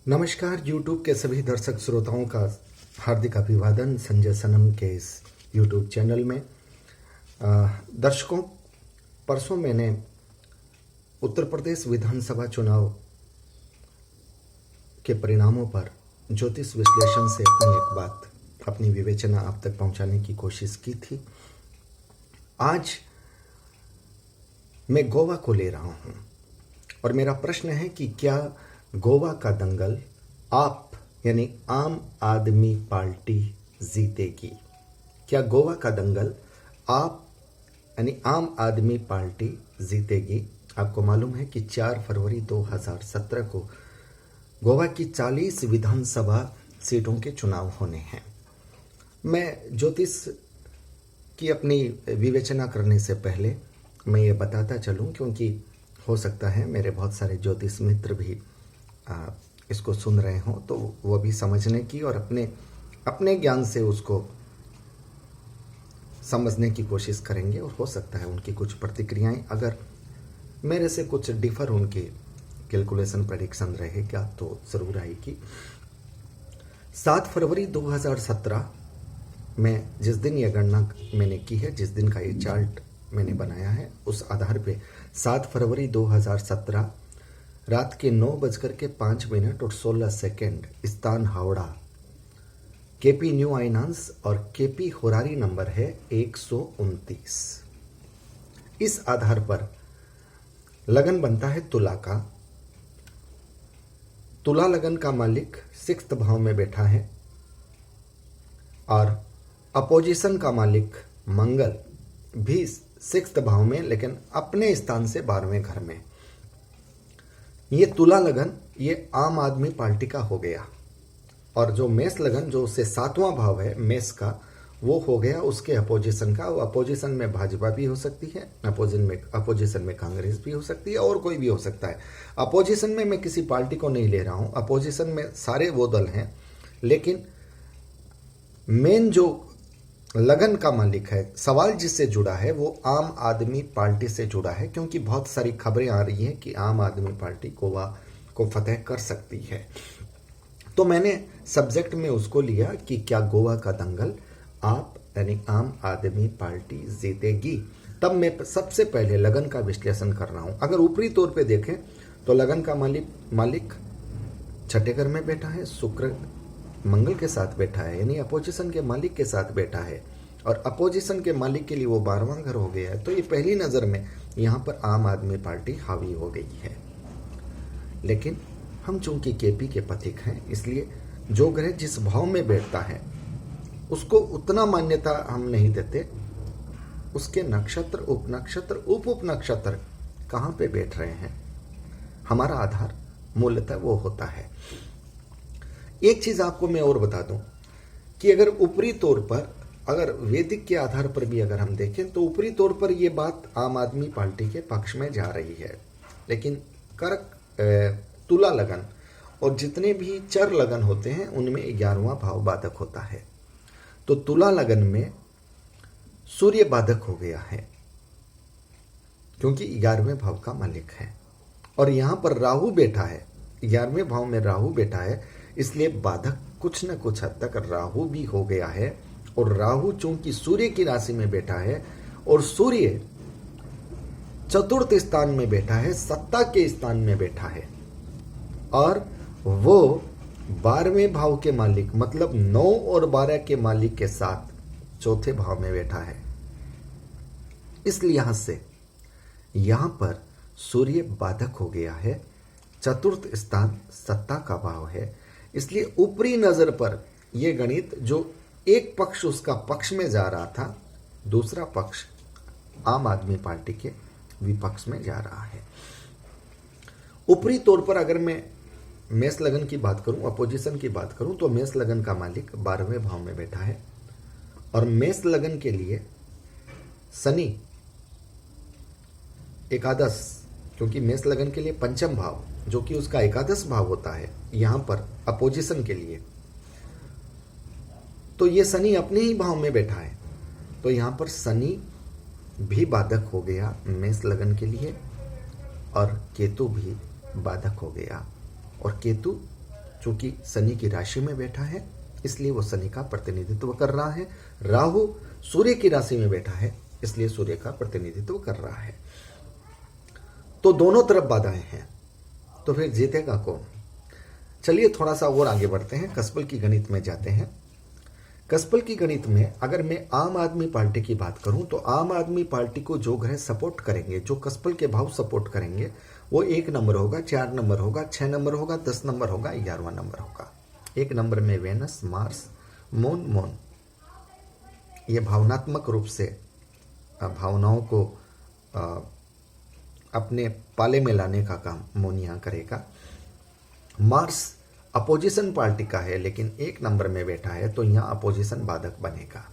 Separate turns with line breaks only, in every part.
नमस्कार YouTube के सभी दर्शक श्रोताओं का हार्दिक अभिवादन संजय सनम के इस YouTube चैनल में। दर्शकों, परसों मैंने उत्तर प्रदेश विधानसभा चुनाव के परिणामों पर ज्योतिष विश्लेषण से अपनी एक बात, अपनी विवेचना आप तक पहुंचाने की कोशिश की थी। आज मैं गोवा को ले रहा हूं और मेरा प्रश्न है कि क्या गोवा का दंगल आप यानी आम आदमी पार्टी जीतेगी? क्या गोवा का दंगल आप यानी आम आदमी पार्टी जीतेगी? आपको मालूम है कि 4 फरवरी 2017 को गोवा की 40 विधानसभा सीटों के चुनाव होने हैं। मैं ज्योतिष की अपनी विवेचना करने से पहले मैं ये बताता चलूं, क्योंकि हो सकता है मेरे बहुत सारे ज्योतिष मित्र भी इसको सुन रहे हों, तो वो भी समझने की और अपने ज्ञान से उसको समझने की कोशिश करेंगे। और हो सकता है उनकी कुछ प्रतिक्रियाएं अगर मेरे से कुछ डिफर उनकी कैलकुलेशन प्रेडिक्शन रहेगा तो ज़रूर आएगी। 7 फरवरी 2017 में जिस दिन ये गणना मैंने की है, जिस दिन का ये चार्ट मैंने बनाया है, उस आधार पे 7 फरवरी 2017 रात के 9:05 और 16 स्थान हावड़ा, केपी न्यू आइनांस और केपी होरारी नंबर है 129। इस आधार पर लगन बनता है तुला का। तुला लगन का मालिक 6th भाव में बैठा है और अपोजिशन का मालिक मंगल भी 6th भाव में, लेकिन अपने स्थान से 12वें घर में। ये तुला लगन ये आम आदमी पार्टी का हो गया और जो मेष लगन जो उससे 7वां भाव है मेष का, वो हो गया उसके अपोजिशन का। वो अपोजिशन में भाजपा भी हो सकती है, अपोजिशन में कांग्रेस भी हो सकती है और कोई भी हो सकता है। अपोजिशन में मैं किसी पार्टी को नहीं ले रहा हूं, अपोजिशन में सारे वो दल हैं, लेकिन मेन जो लगन का मालिक है, सवाल जिससे जुड़ा है वो आम आदमी पार्टी से जुड़ा है, क्योंकि बहुत सारी खबरें आ रही हैं कि आम आदमी पार्टी गोवा को फतेह कर सकती है। तो मैंने सब्जेक्ट में उसको लिया कि क्या गोवा का दंगल आप यानी आम आदमी पार्टी जीतेगी। तब मैं सबसे पहले लगन का विश्लेषण कर रहा हूं। अगर ऊपरी तौर पे देखें तो लगन का मालिक 6ठे घर में बैठा है, शुक्र मंगल के साथ बैठा है, यानी अपोजिशन के मालिक के साथ बैठा है और अपोजिशन के मालिक के लिए वो 12वां घर हो गया है। तो ये पहली नजर में यहां पर आम आदमी पार्टी हावी हो गई है। लेकिन हम चूंकि केपी के पथिक हैं, इसलिए जो ग्रह जिस भाव में बैठता है उसको उतना मान्यता हम नहीं देते। उसके नक्षत्र, उपनक्षत्र, उप नक्षत्र कहां पे बैठ रहे हैं, हमारा आधार मूलतः वो होता है। एक चीज आपको मैं और बता दूं कि अगर ऊपरी तौर पर, अगर वैदिक के आधार पर भी अगर हम देखें तो ऊपरी तौर पर यह बात आम आदमी पार्टी के पक्ष में जा रही है, लेकिन कर्क, तुला लगन और जितने भी चर लगन होते हैं उनमें 11वां भाव बाधक होता है। तो तुला लगन में सूर्य बाधक हो गया है क्योंकि 11वें भाव का मालिक है और यहां पर राहु बैठा है, 11वें भाव में राहु बैठा है, इसलिए बाधक कुछ न कुछ हद तक राहु भी हो गया है। और राहु चूंकि सूर्य की राशि में बैठा है और सूर्य 4th स्थान में बैठा है, सत्ता के स्थान में बैठा है और वो 12वें भाव के मालिक मतलब 9 और 12 के मालिक के साथ 4थे भाव में बैठा है। इसलिए यहां से यहां पर सूर्य बाधक हो गया है, 4th स्थान सत्ता का भाव है। इसलिए ऊपरी नजर पर यह गणित, जो एक पक्ष उसका पक्ष में जा रहा था, दूसरा पक्ष आम आदमी पार्टी के विपक्ष में जा रहा है। ऊपरी तौर पर अगर मैं मेष लगन की बात करूं, अपोजिशन की बात करूं, तो मेष लगन का मालिक 12वें भाव में बैठा है और मेष लगन के लिए शनि एकादश, क्योंकि मेष लगन के लिए 5म भाव जो कि उसका एकादश भाव होता है यहां पर अपोजिशन के लिए, तो ये शनि अपने ही भाव में बैठा है, तो यहां पर शनि भी बाधक हो गया मेष लगन के लिए और केतु भी बाधक हो गया। और केतु चूंकि शनि की राशि में बैठा है इसलिए वो शनि का प्रतिनिधित्व कर रहा है। राहु सूर्य की राशि में बैठा है इसलिए सूर्य का प्रतिनिधित्व कर रहा है। तो दोनों तरफ बाधाएं हैं, तो फिर जीतेगा कौन? चलिए थोड़ा सा और आगे बढ़ते हैं, कसबल की गणित में जाते हैं। कसबल की गणित में अगर मैं आम आदमी पार्टी की बात करूं तो आम आदमी पार्टी को जो ग्रह सपोर्ट करेंगे, जो कसबल के भाव सपोर्ट करेंगे, वो 1 नंबर होगा, 4 नंबर होगा, 6 नंबर होगा, 10 नंबर होगा, 11वां नंबर होगा। 1 नंबर में वेनस, मार्स, मून। ये भावनात्मक रूप से भावनाओं को अपने पाले में लाने का काम मून यहाँ करेगा। मार्स अपोजिशन पार्टी का है लेकिन 1 नंबर में बैठा है तो यहाँ अपोजिशन बाधक बनेगा।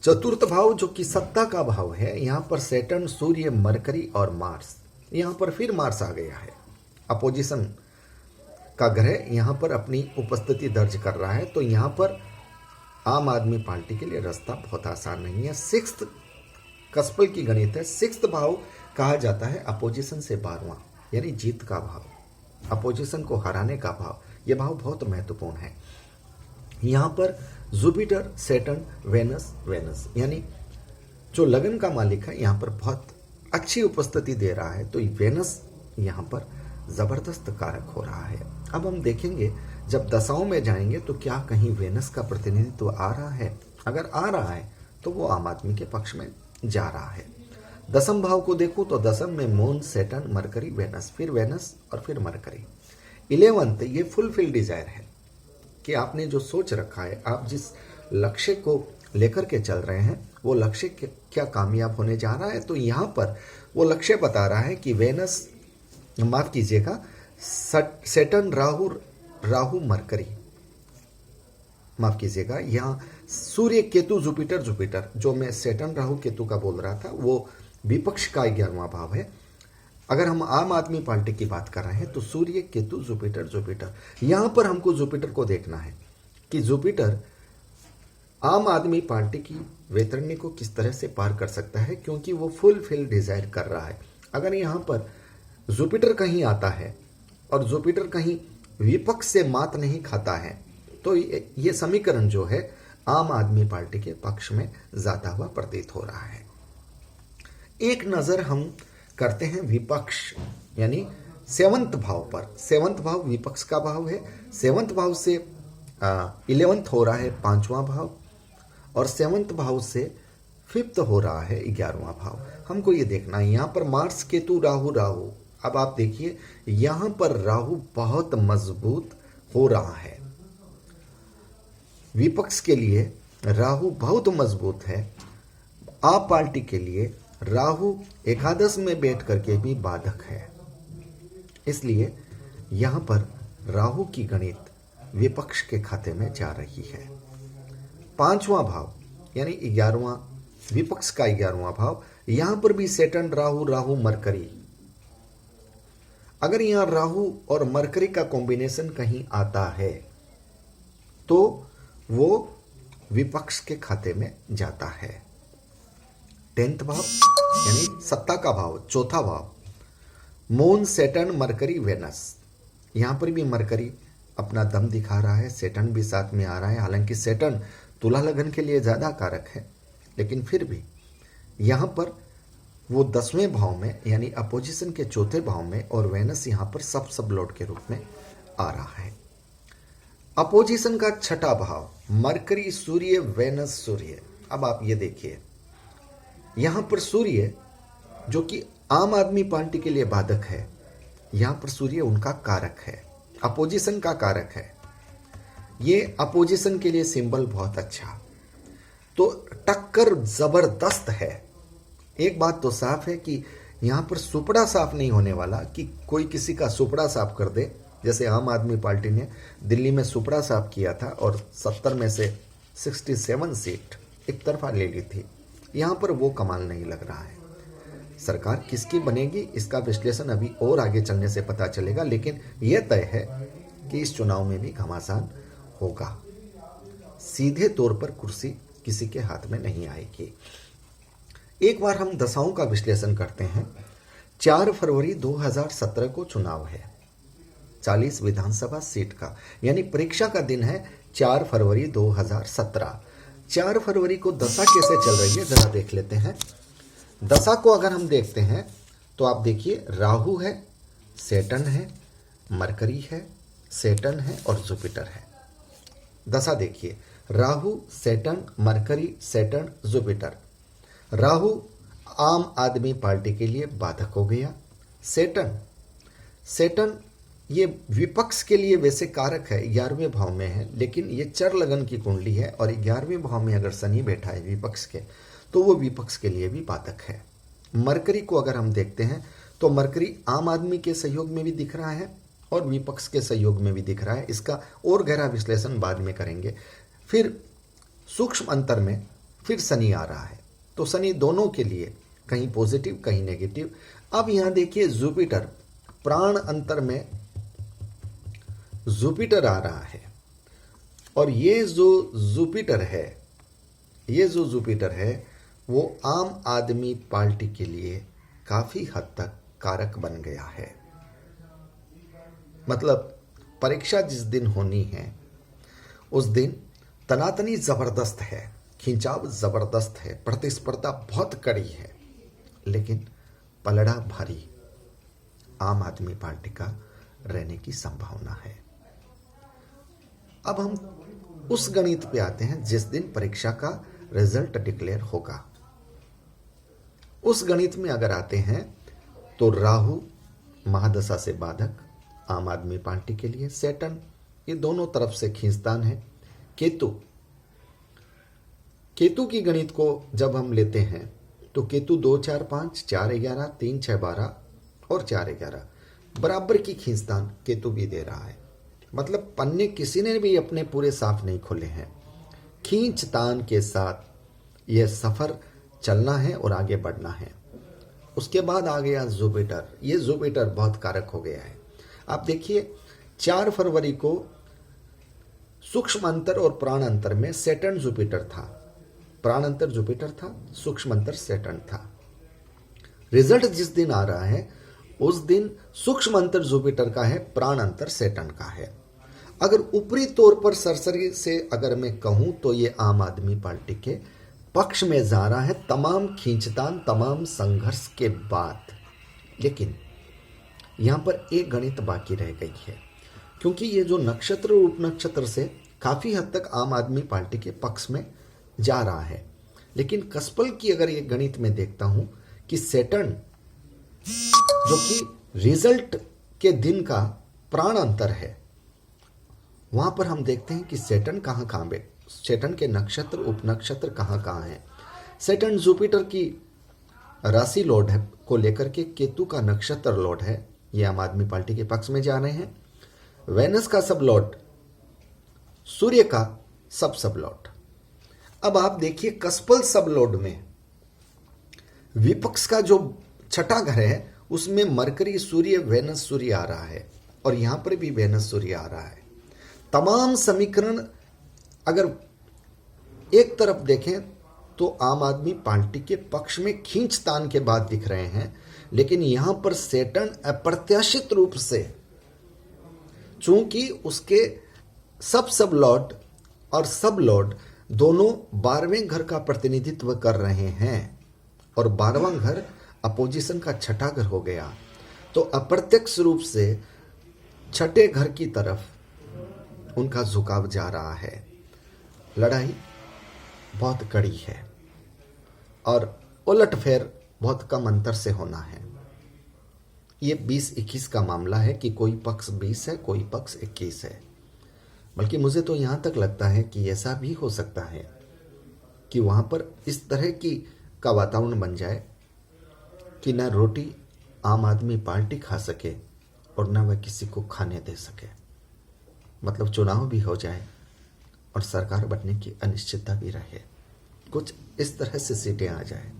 चतुर्थ भाव जो कि सत्ता का भाव है, यहाँ पर सैटर्न, सूर्य, मरकरी और मार्स। यहाँ पर फिर मार्स आ गया है, अपोजिशन का ग्रह यहाँ पर अपनी उपस्थिति दर्ज कर रहा है। तो यहाँ पर आम आदमी पार्टी के लिए रास्ता बहुत आसान नहीं है। 6th कसबल की गणित है, 6th भाव कहा जाता है अपोजिशन से 12वां, यानी जीत का भाव, अपोजिशन को हराने का भाव। यह भाव बहुत महत्वपूर्ण है। यहाँ पर जुपिटर, सैटर्न, वेनस यानी जो लगन का मालिक है यहाँ पर बहुत अच्छी उपस्थिति दे रहा है। तो वेनस यहाँ पर जबरदस्त कारक हो रहा है। अब हम देखेंगे जब दशाओं में जाएंगे तो क्या कहीं वेनस का प्रतिनिधित्व आ रहा है। अगर आ रहा है तो वो आम आदमी के पक्ष में जा रहा है। दसम भाव को देखो तो दसम में मून, सैटर्न, मरकरी, वेनस, फिर वेनस और फिर मरकरी। 11th ये फुलफिल डिजायर है कि आपने जो सोच रखा है, आप जिस लक्ष्य को लेकर के चल रहे हैं वो लक्ष्य क्या कामयाब होने जा रहा है। तो यहाँ पर वो लक्ष्य बता रहा है कि वेनस, माफ कीजिएगा, सैटर्न, राहु मरकरी, माफ कीजिएगा, यहाँ सूर्य, केतु, जुपिटर, जो मैं सैटर्न, राहु, केतु का बोल रहा था वो विपक्ष का 11वां भाव है। अगर हम आम आदमी पार्टी की बात कर रहे हैं तो सूर्य, केतु, जुपिटर, यहां पर हमको जुपिटर को देखना है कि जुपिटर आम आदमी पार्टी की वैतरणी को किस तरह से पार कर सकता है, क्योंकि वो फुलफिल डिजायर कर रहा है। अगर यहां पर जुपिटर कहीं आता है और जुपिटर कहीं विपक्ष से मात नहीं खाता है तो ये समीकरण जो है आम आदमी पार्टी के पक्ष में जाता हुआ प्रतीत हो रहा है। एक नजर हम करते हैं विपक्ष यानी 7th भाव पर। 7th भाव विपक्ष का भाव है। 7th भाव से 11th हो रहा है 5वां भाव और 7th भाव से 5th हो रहा है 11वां भाव। हमको ये देखना है, यहाँ पर मार्स, केतु, राहु। अब आप देखिए यहाँ पर राहु बहुत मजबूत हो रहा है। विपक्ष के लिए राहु बहुत मजबूत है। आप पार्टी के लिए राहु एकादश में बैठ करके भी बाधक है, इसलिए यहां पर राहु की गणित विपक्ष के खाते में जा रही है। 5वां भाव यानी 11वां, विपक्ष का 11वां भाव, यहां पर भी सैटर्न, राहु मरकरी। अगर यहां राहु और मरकरी का कॉम्बिनेशन कहीं आता है तो वो विपक्ष के खाते में जाता है। 10th भाव यानी सत्ता का भाव, 4था भाव, मून, सैटर्न, मरकरी, वेनस। यहां पर भी मरकरी अपना दम दिखा रहा है, सैटर्न भी साथ में आ रहा है। हालांकि सैटर्न तुला लगन के लिए ज्यादा कारक है, लेकिन फिर भी यहां पर वो 10वें भाव में यानी अपोजिशन के 4थे भाव में, और वेनस यहां पर सब लॉर्ड के रूप में आ रहा है। अपोजिशन का 6ठा भाव, मरकरी, सूर्य, वेनस, सूर्य। अब आप ये देखिए यहां पर सूर्य जो कि आम आदमी पार्टी के लिए बाधक है, यहां पर सूर्य उनका कारक है, अपोजिशन का कारक है। ये अपोजिशन के लिए सिंबल बहुत अच्छा, तो टक्कर जबरदस्त है। एक बात तो साफ है कि यहां पर सुपड़ा साफ नहीं होने वाला कि कोई किसी का सुपड़ा साफ कर दे, जैसे आम आदमी पार्टी ने दिल्ली में सुपड़ा साफ किया था और 70 में से 67 सीट एक तरफा ले ली थी। यहां पर वो कमाल नहीं लग रहा है। सरकार किसकी बनेगी इसका विश्लेषण अभी और आगे चलने से पता चलेगा, लेकिन यह तय है कि इस चुनाव में भी घमासान होगा। सीधे तौर पर कुर्सी किसी के हाथ में नहीं आएगी। एक बार हम दशाओं का विश्लेषण करते हैं। 4 फरवरी 2017 को चुनाव है। 40 विधानसभा सीट का। यानी परीक्षा का दिन है 4 फरवरी 2017। 4 फरवरी को दशा कैसे चल रही है जरा देख लेते हैं। दशा को अगर हम देखते हैं तो आप देखिए, राहु है, सैटर्न है, मरकरी है, सैटर्न है और जुपिटर है। दशा देखिए, Rahu, Saturn, mercury, Saturn, Jupiter. Rahu आम आदमी पार्टी के लिए बाधक हो गया। सैटर्न ये विपक्ष के लिए वैसे कारक है, 11वें भाव में है, लेकिन ये चर लगन की कुंडली है और 11वें भाव में अगर शनि बैठा है विपक्ष के, तो वो विपक्ष के लिए भी बाधक है। मरकरी को अगर हम देखते हैं तो मरकरी आम आदमी के सहयोग में भी दिख रहा है और विपक्ष के सहयोग में भी दिख रहा है। इसका और गहरा विश्लेषण बाद में करेंगे। फिर सूक्ष्म अंतर में फिर शनि आ रहा है, तो शनि दोनों के लिए कहीं पॉजिटिव कहीं नेगेटिव। अब यहां देखिए, जुपिटर प्राण अंतर में जुपिटर आ रहा है और ये जो जुपिटर है वो आम आदमी पार्टी के लिए काफी हद तक कारक बन गया है। मतलब परीक्षा जिस दिन होनी है उस दिन तनातनी जबरदस्त है, खिंचाव जबरदस्त है, प्रतिस्पर्धा बहुत कड़ी है, लेकिन पलड़ा भारी आम आदमी पार्टी का रहने की संभावना है। अब हम उस गणित पे आते हैं जिस दिन परीक्षा का रिजल्ट डिक्लेयर होगा। उस गणित में अगर आते हैं तो राहु महादशा से बाधक आम आदमी पार्टी के लिए, सैटर्न ये दोनों तरफ से खींचतान है। केतु की गणित को जब हम लेते हैं तो केतु 2 4 5 4 11 3 6 12 और 4 11 बराबर की खींचतान केतु भी दे रहा है। मतलब पन्ने किसी ने भी अपने पूरे साफ नहीं खोले हैं, खींचतान के साथ यह सफर चलना है और आगे बढ़ना है। उसके बाद आ गया जुपिटर। ये जुपिटर बहुत कारक हो गया है। आप देखिए, 4 फरवरी को सूक्ष्म अंतर और प्राण अंतर में सैटर्न जुपिटर था, प्राण अंतर जुपिटर था, सूक्ष्म अंतर सैटर्न था। रिजल्ट जिस दिन आ रहा है उस दिन सूक्ष्म अंतर जुपिटर का है, प्राण अंतर सैटर्न का है। अगर ऊपरी तौर पर सरसरी से अगर मैं कहूं तो ये आम आदमी पार्टी के पक्ष में जा रहा है, तमाम खींचतान तमाम संघर्ष के बाद। लेकिन यहां पर एक गणित बाकी रह गई है, क्योंकि ये जो नक्षत्र और उपनक्षत्र से काफी हद तक आम आदमी पार्टी के पक्ष में जा रहा है। लेकिन कसपल की अगर ये गणित में देखता हूं कि सैटर्न जो कि रिजल्ट के दिन का प्राण अंतर है, वहां पर हम देखते हैं कि सैटर्न कहां सैटर्न के नक्षत्र उपनक्षत्र कहां हैं। सैटर्न जुपिटर की राशि लॉर्ड है को लेकर के केतु का नक्षत्र लॉर्ड है, ये आम आदमी पार्टी के पक्ष में जा रहे हैं। वेनस का सब लॉर्ड, सूर्य का सब लॉर्ड। अब आप देखिए, कसपल सब लॉर्ड में विपक्ष का जो छठा घर है उसमें मरकरी सूर्य वेनस सूर्य आ रहा है और यहां पर भी वेनस सूर्य आ रहा है। तमाम समीकरण अगर एक तरफ देखें तो आम आदमी पार्टी के पक्ष में खींचतान के बाद दिख रहे हैं, लेकिन यहां पर सैटर्न अप्रत्याशित रूप से, चूंकि उसके सब लॉर्ड और सब लॉर्ड दोनों 12वें घर का प्रतिनिधित्व कर रहे हैं और 12वां घर अपोजिशन का छठा घर हो गया, तो अप्रत्यक्ष रूप से छठे घर की तरफ उनका झुकाव जा रहा है। लड़ाई बहुत कड़ी है और उलटफेर बहुत कम अंतर से होना है। ये 20-21 का मामला है कि कोई पक्ष 20 है, कोई पक्ष 21 है। बल्कि मुझे तो यहां तक लगता है कि ऐसा भी हो सकता है कि वहां पर इस तरह की का वातावरण बन जाए कि ना रोटी आम आदमी पार्टी खा सके और ना वह किसी को खाने दे सके। मतलब चुनाव भी हो जाए और सरकार बनने की अनिश्चितता भी रहे, कुछ इस तरह से सीटें आ जाए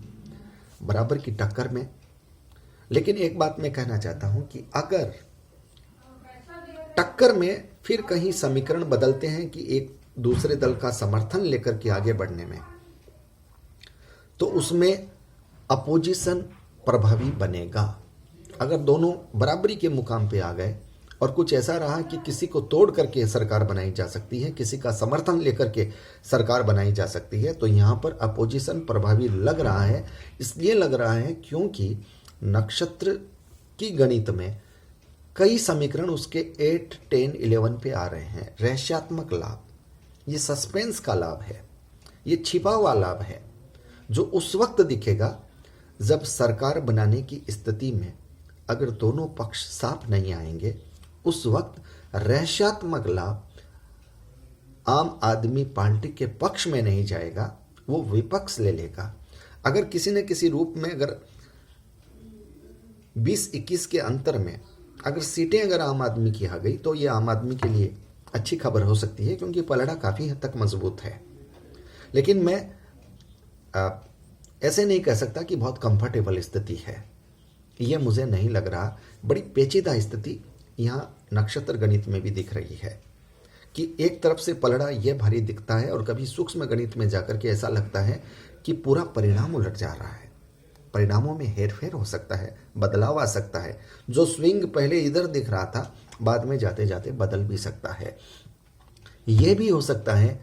बराबर की टक्कर में। लेकिन एक बात मैं कहना चाहता हूं कि अगर टक्कर में फिर कहीं समीकरण बदलते हैं कि एक दूसरे दल का समर्थन लेकर के आगे बढ़ने में, तो उसमें अपोजिशन प्रभावी बनेगा। अगर दोनों बराबरी के मुकाम पे आ गए और कुछ ऐसा रहा कि किसी को तोड़ करके सरकार बनाई जा सकती है, किसी का समर्थन लेकर के सरकार बनाई जा सकती है। तो यहाँ पर अपोजिशन प्रभावी लग रहा है। इसलिए लग रहा है क्योंकि नक्षत्र की गणित में कई समीकरण उसके 8, 10, 11 पे आ रहे हैं। रहस्यात्मक लाभ, ये सस्पेंस का लाभ है, ये छिपा हुआ लाभ है, जो उस वक्त दिखेगा जब सरकार बनाने की स्थिति में अगर दोनों पक्ष साफ नहीं आएंगे, उस वक्त रहस्यात्मक लाभ आम आदमी पार्टी के पक्ष में नहीं जाएगा, वो विपक्ष ले लेगा। अगर किसी न किसी रूप में अगर 20-21 के अंतर में अगर सीटें अगर आम आदमी की आ गई तो ये आम आदमी के लिए अच्छी खबर हो सकती है, क्योंकि पलड़ा काफ़ी हद तक मजबूत है। लेकिन मैं ऐसे नहीं कह सकता कि बहुत कंफर्टेबल स्थिति है, ये मुझे नहीं लग रहा। बड़ी पेचीदा स्थिति यहाँ नक्षत्र गणित में भी दिख रही है कि एक तरफ से पलड़ा ये भारी दिखता है और कभी सूक्ष्म गणित में जाकर के ऐसा लगता है कि पूरा परिणाम उलट जा रहा है। परिणामों में हेरफेर हो सकता है, बदलाव आ सकता है। जो स्विंग पहले इधर दिख रहा था बाद में जाते जाते बदल भी सकता है। यह भी हो सकता है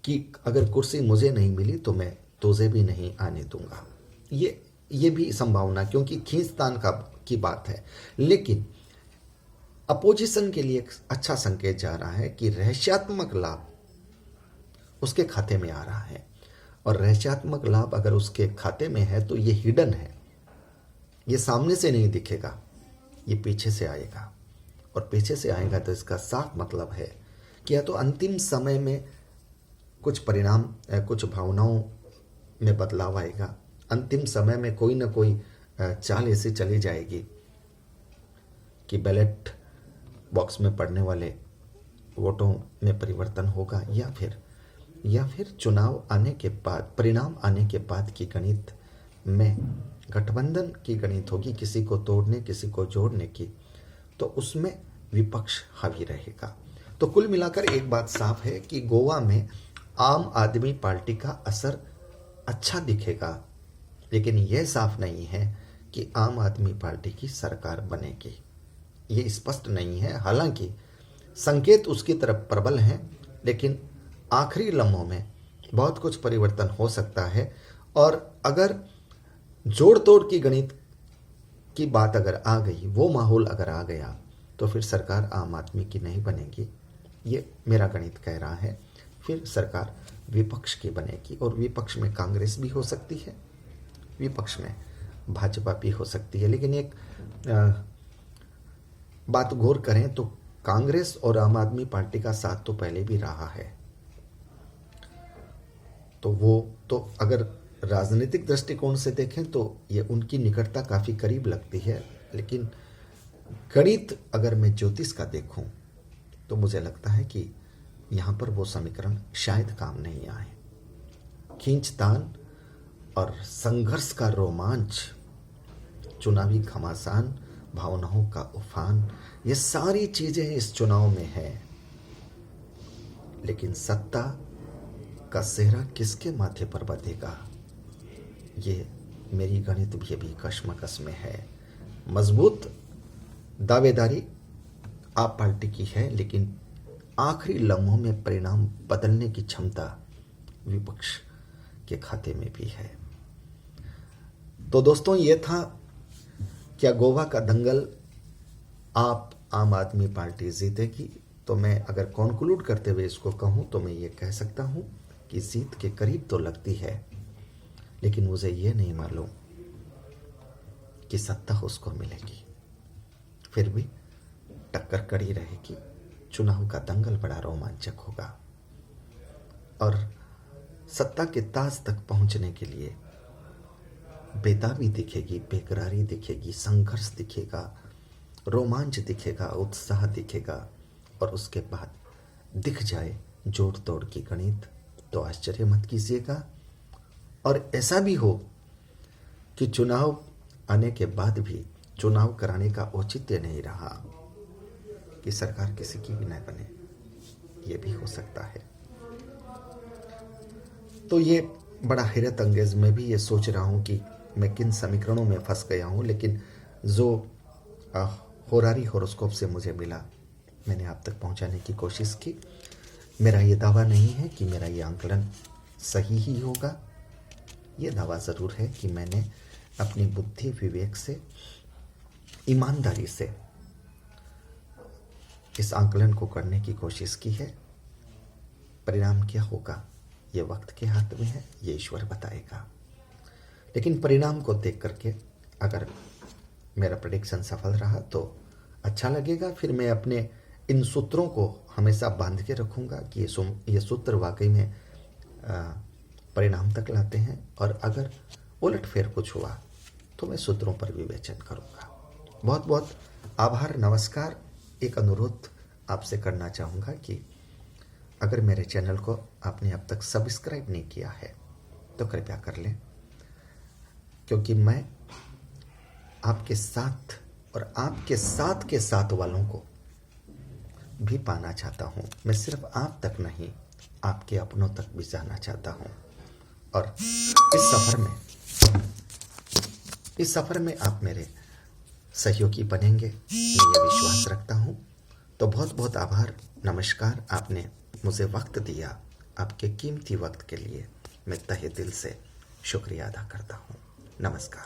कि अगर कुर्सी मुझे नहीं मिली तो मैं तुझे भी नहीं आने दूंगा। ये भी संभावना, क्योंकि खींचतान की बात है। लेकिन अपोजिशन के लिए एक अच्छा संकेत जा रहा है कि रहस्यात्मक लाभ उसके खाते में आ रहा है। और रहस्यात्मक लाभ अगर उसके खाते में है तो ये हिडन है, ये सामने से नहीं दिखेगा, ये पीछे से आएगा। और पीछे से आएगा तो इसका साफ मतलब है कि या तो अंतिम समय में कुछ परिणाम, कुछ भावनाओं में बदलाव आएगा, अंतिम समय में कोई ना कोई चाल ऐसी चली जाएगी कि बैलेट बॉक्स में पड़ने वाले वोटों में परिवर्तन होगा, या फिर चुनाव आने के बाद, परिणाम आने के बाद की गणित में गठबंधन की गणित होगी, किसी को तोड़ने किसी को जोड़ने की, तो उसमें विपक्ष हावी रहेगा। तो कुल मिलाकर एक बात साफ है कि गोवा में आम आदमी पार्टी का असर अच्छा दिखेगा, लेकिन यह साफ नहीं है कि आम आदमी पार्टी की सरकार बनेगी, ये स्पष्ट नहीं है। हालांकि संकेत उसकी तरफ प्रबल हैं, लेकिन आखिरी लम्हों में बहुत कुछ परिवर्तन हो सकता है। और अगर जोड़ तोड़ की गणित की बात अगर आ गई, वो माहौल अगर आ गया, तो फिर सरकार आम आदमी की नहीं बनेगी, ये मेरा गणित कह रहा है। फिर सरकार विपक्ष की बनेगी, और विपक्ष में कांग्रेस भी हो सकती है, विपक्ष में भाजपा भी हो सकती है। लेकिन एक बात गौर करें तो कांग्रेस और आम आदमी पार्टी का साथ तो पहले भी रहा है, तो वो तो अगर राजनीतिक दृष्टिकोण से देखें तो ये उनकी निकटता काफ़ी करीब लगती है। लेकिन गणित अगर मैं ज्योतिष का देखूं तो मुझे लगता है कि यहाँ पर वो समीकरण शायद काम नहीं आए। खींचतान और संघर्ष का रोमांच, चुनावी घमासान, भावनाओं का उफान, ये सारी चीजें इस चुनाव में है। लेकिन सत्ता का सेहरा किसके माथे पर बंधेगा, ये मेरी गणित भी अभी कशमकश में है। मजबूत दावेदारी आप पार्टी की है, लेकिन आखिरी लम्हों में परिणाम बदलने की क्षमता विपक्ष के खाते में भी है। तो दोस्तों, ये था क्या गोवा का दंगल आप आम आदमी पार्टी जीतेगी। तो मैं अगर कॉन्क्लूड करते हुए इसको कहूं तो मैं ये कह सकता हूं कि जीत के करीब तो लगती है, लेकिन मुझे ये नहीं मालूम कि सत्ता उसको मिलेगी। फिर भी टक्कर कड़ी रहेगी, चुनाव का दंगल बड़ा रोमांचक होगा, और सत्ता के ताज तक पहुंचने के लिए बेताबी दिखेगी, बेकरारी दिखेगी, संघर्ष दिखेगा, रोमांच दिखेगा, उत्साह दिखेगा, और उसके बाद दिख जाए जोड़ तोड़ की गणित, तो आश्चर्य मत कीजिएगा। और ऐसा भी हो कि चुनाव आने के बाद भी चुनाव कराने का औचित्य नहीं रहा, कि सरकार किसी की भी न बने, ये भी हो सकता है। तो ये बड़ा हैरत अंगेज, मैं भी ये सोच रहा हूँ कि मैं किन समीकरणों में फंस गया हूँ। लेकिन जो होरारी होरोस्कोप से मुझे मिला मैंने आप तक पहुंचाने की कोशिश की। मेरा ये दावा नहीं है कि मेरा ये आंकलन सही ही होगा। ये दावा ज़रूर है कि मैंने अपनी बुद्धि विवेक से, ईमानदारी से इस आंकलन को करने की कोशिश की है। परिणाम क्या होगा ये वक्त के हाथ में है, ये ईश्वर बताएगा। लेकिन परिणाम को देख करके अगर मेरा प्रेडिक्शन सफल रहा तो अच्छा लगेगा। फिर मैं अपने इन सूत्रों को हमेशा बांध के रखूंगा कि ये सूत्र वाकई में परिणाम तक लाते हैं, और अगर उलटफेर कुछ हुआ तो मैं सूत्रों पर विवेचन करूंगा। बहुत बहुत आभार, नमस्कार। एक अनुरोध आपसे करना चाहूँगा कि अगर मेरे चैनल को आपने अब तक सब्सक्राइब नहीं किया है तो कृपया कर लें, क्योंकि मैं आपके साथ और आपके साथ के साथ वालों को भी पाना चाहता हूँ। मैं सिर्फ आप तक नहीं, आपके अपनों तक भी जाना चाहता हूँ। और इस सफ़र में आप मेरे सहयोगी बनेंगे, मैं ये विश्वास रखता हूँ। तो बहुत बहुत आभार, नमस्कार। आपने मुझे वक्त दिया, आपके कीमती वक्त के लिए मैं तहे दिल से शुक्रिया अदा करता हूँ। नमस्कार।